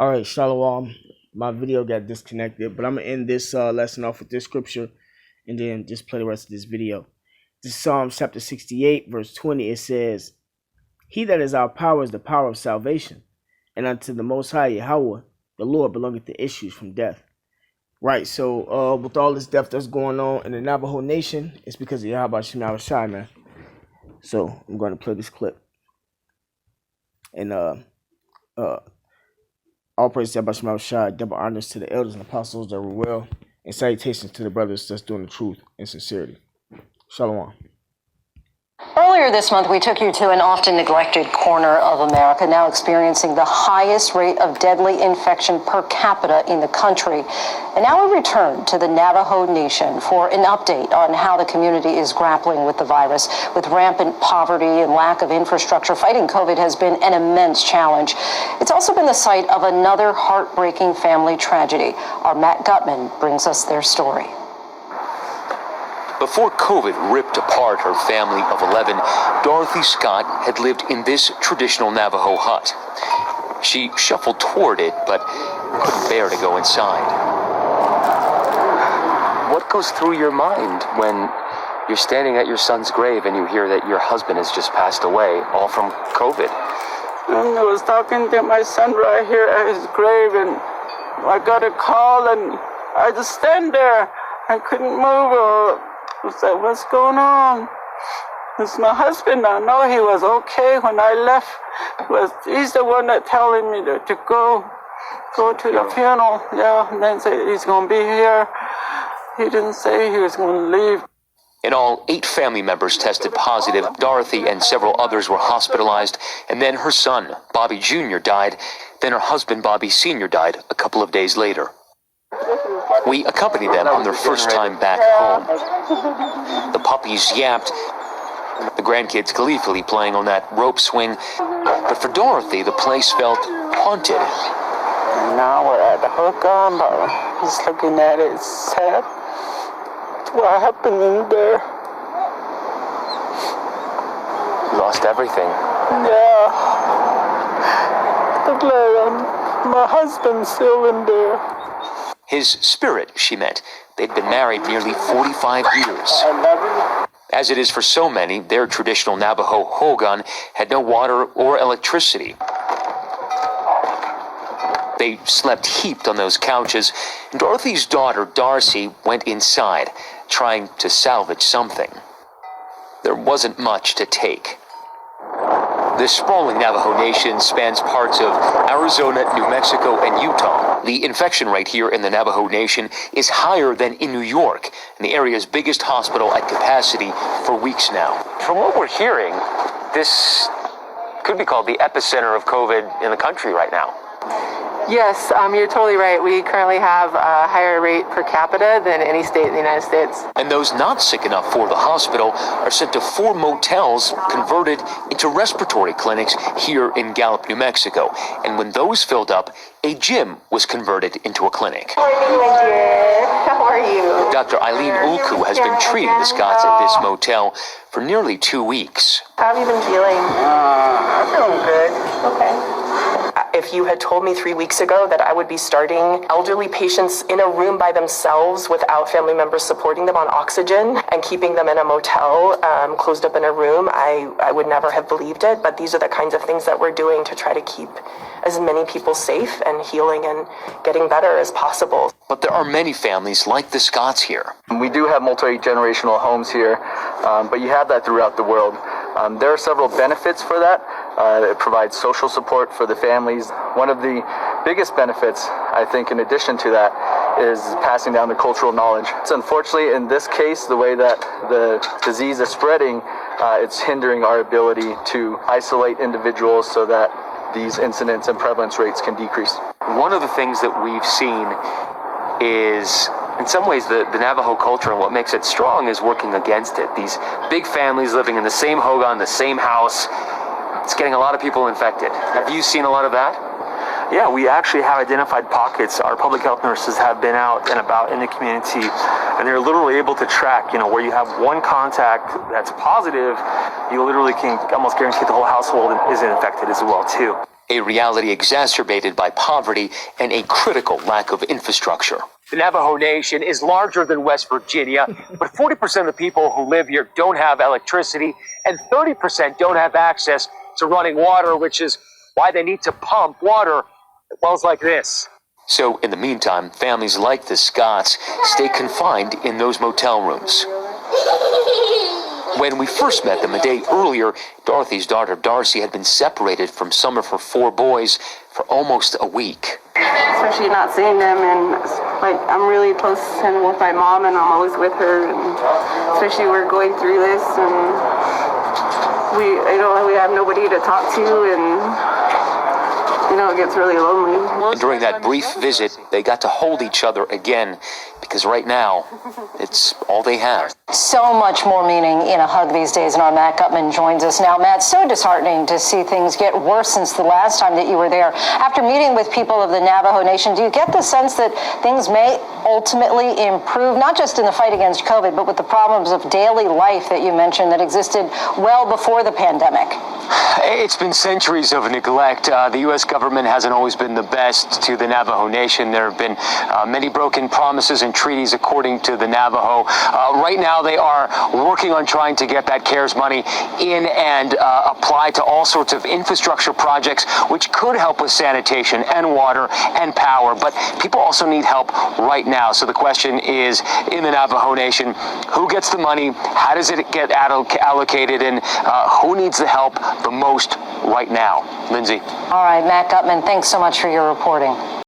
All right, Shalom. My video got disconnected, but I'm going to end this lesson off with this scripture and then just play the rest of this video. This is Psalms chapter 68, verse 20. It says, He that is our power is the power of salvation, and unto the Most High Yahweh, the Lord, belongeth the issues from death. Right, so with all this death that's going on in the Navajo Nation, it's because of Yahweh Shema Shai, man. So I'm going to play this clip. And all praise to Yahweh Shema Shai, double honors to the elders and apostles that were well, and salutations to the brothers that's doing the truth and sincerity. Shalom. Earlier this month, we took you to an often neglected corner of America, now experiencing the highest rate of deadly infection per capita in the country. And now we return to the Navajo Nation for an update on how the community is grappling with the virus. With rampant poverty and lack of infrastructure, fighting COVID has been an immense challenge. It's also been the site of another heartbreaking family tragedy. Our Matt Gutman brings us their story. Before COVID ripped apart her family of 11, Dorothy Scott had lived in this traditional Navajo hut. She shuffled toward it, but couldn't bear to go inside. What goes through your mind when you're standing at your son's grave and you hear that your husband has just passed away, all from COVID? I was talking to my son right here at his grave, and I got a call, and I just stand there. I couldn't move. I said, what's going on? It's my husband. I know he was okay when I left. He's the one that telling me to go to the funeral. Yeah, and then say he's going to be here. He didn't say he was going to leave. In all, 8 family members tested positive. Dorothy and several others were hospitalized. And then her son, Bobby Jr., died. Then her husband, Bobby Sr., died a couple of days later. We accompanied them on their first time back home. The puppies yapped, the grandkids gleefully playing on that rope swing. But for Dorothy, the place felt haunted. And now we're at the hook-on, but he's looking at it sad. What happened in there? Lost everything. Yeah. I'm glad my husband's still in there. His spirit, she meant. They'd been married nearly 45 years. As it is for so many, their traditional Navajo hogan had no water or electricity. They slept heaped on those couches, and Dorothy's daughter, Darcy, went inside, trying to salvage something. There wasn't much to take. This sprawling Navajo Nation spans parts of Arizona, New Mexico, and Utah. The infection rate here in the Navajo Nation is higher than in New York, and the area's biggest hospital at capacity for weeks now. From what we're hearing, this could be called the epicenter of COVID in the country right now. Yes, you're totally right. We currently have a higher rate per capita than any state in the United States. And those not sick enough for the hospital are sent to 4 motels converted into respiratory clinics here in Gallup, New Mexico. And when those filled up, a gym was converted into a clinic. Good morning, my dear. How are you? Dr. Eileen Ulku has been treating the Scots at this motel for nearly 2 weeks. How have you been feeling? I'm feeling good. Okay. If you had told me 3 weeks ago that I would be starting elderly patients in a room by themselves without family members supporting them on oxygen and keeping them in a motel, closed up in a room, I would never have believed it. But these are the kinds of things that we're doing to try to keep as many people safe and healing and getting better as possible. But there are many families like the Scots here. We do have multi-generational homes here, but you have that throughout the world. There are several benefits for that. It provides social support for the families. One of the biggest benefits, I think, in addition to that, is passing down the cultural knowledge. So unfortunately, in this case, the way that the disease is spreading, it's hindering our ability to isolate individuals so that these incidence and prevalence rates can decrease. One of the things that we've seen is, in some ways, the Navajo culture, and what makes it strong is working against it. These big families living in the same hogan, the same house, it's getting a lot of people infected. Have you seen a lot of that? Yeah, we actually have identified pockets. Our public health nurses have been out and about in the community, and they're literally able to track, where you have one contact that's positive, you literally can almost guarantee the whole household is infected as well, too. a reality exacerbated by poverty and a critical lack of infrastructure. The Navajo Nation is larger than West Virginia, but 40% of the people who live here don't have electricity, and 30% don't have access to running water, which is why they need to pump water at wells like this. So, in the meantime, families like the Scotts stay confined in those motel rooms. When we first met them a day earlier, Dorothy's daughter Darcy had been separated from some of her 4 boys for almost a week. Especially not seeing them, and like I'm really close and with my mom, and I'm always with her, and especially we're going through this, and we have nobody to talk to, and it gets really lonely. And during that brief visit, they got to hold each other again, because right now, it's all they have. So much more meaning in a hug these days, and our Matt Gutman joins us now. Matt, so disheartening to see things get worse since the last time that you were there. After meeting with people of the Navajo Nation, do you get the sense that things may ultimately improve, not just in the fight against COVID, but with the problems of daily life that you mentioned that existed well before the pandemic? It's been centuries of neglect. The U.S. government hasn't always been the best to the Navajo Nation. There have been many broken promises and treaties, according to the Navajo. Right now, they are working on trying to get that CARES money in and apply to all sorts of infrastructure projects, which could help with sanitation and water and power. But people also need help right now. So the question is, in the Navajo Nation, who gets the money? How does it get allocated? And who needs the help the most right now? Lindsay. All right, Matt Gutman, thanks so much for your reporting.